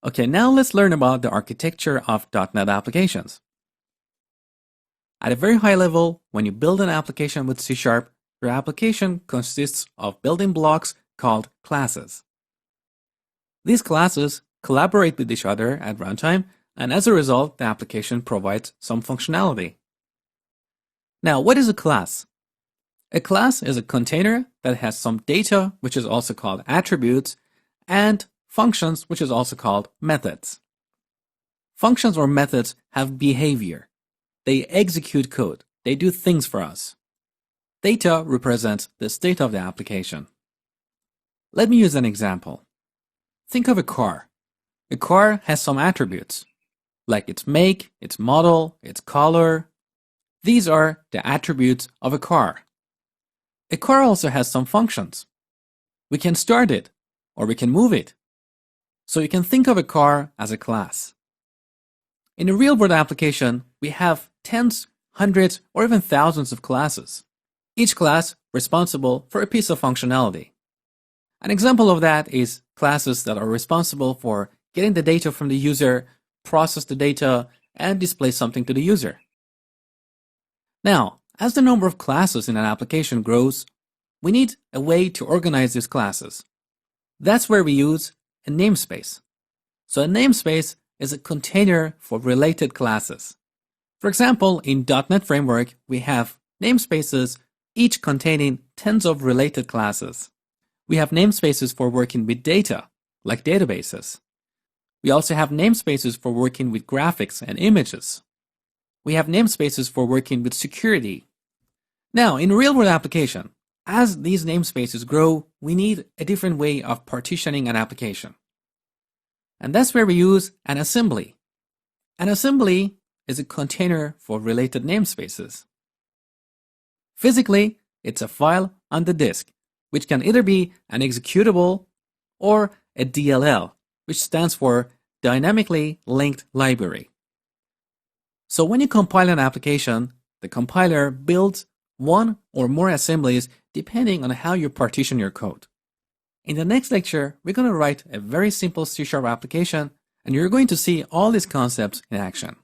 Okay, now let's learn about the architecture of .NET applications. At a very high level, when you build an application with C#, your application consists of building blocks called classes. These classes collaborate with each other at runtime, and as a result, the application provides some functionality. Now, what is a class? A class is a container that has some data, which is also called attributes, and functions, which is also called methods. Functions or methods have behavior. They execute code. They do things for us. Data represents the state of the application. Let me use an example. Think of a car. A car has some attributes, like its make, its model, its color. These are the attributes of a car. A car also has some functions. We can start it, or we can move it. So you can think of a car as a class. In a real-world application, we have tens, hundreds, or even thousands of classes, each class responsible for a piece of functionality. An example of that is classes that are responsible for getting the data from the user, process the data, and display something to the user. Now, as the number of classes in an application grows, we need a way to organize these classes. That's where we use a namespace. So a namespace is a container for related classes. For example, in .NET Framework, we have namespaces, each containing tens of related classes. We have namespaces for working with data, like databases. We also have namespaces for working with graphics and images. We have namespaces for working with security. Now, in a real-world application, as these namespaces grow, we need a different way of partitioning an application. And that's where we use an assembly. An assembly is a container for related namespaces. Physically, it's a file on the disk, which can either be an executable or a DLL, which stands for Dynamically Linked Library. So when you compile an application, the compiler builds one or more assemblies depending on how you partition your code. In the next lecture, we're going to write a very simple C# application, and you're going to see all these concepts in action.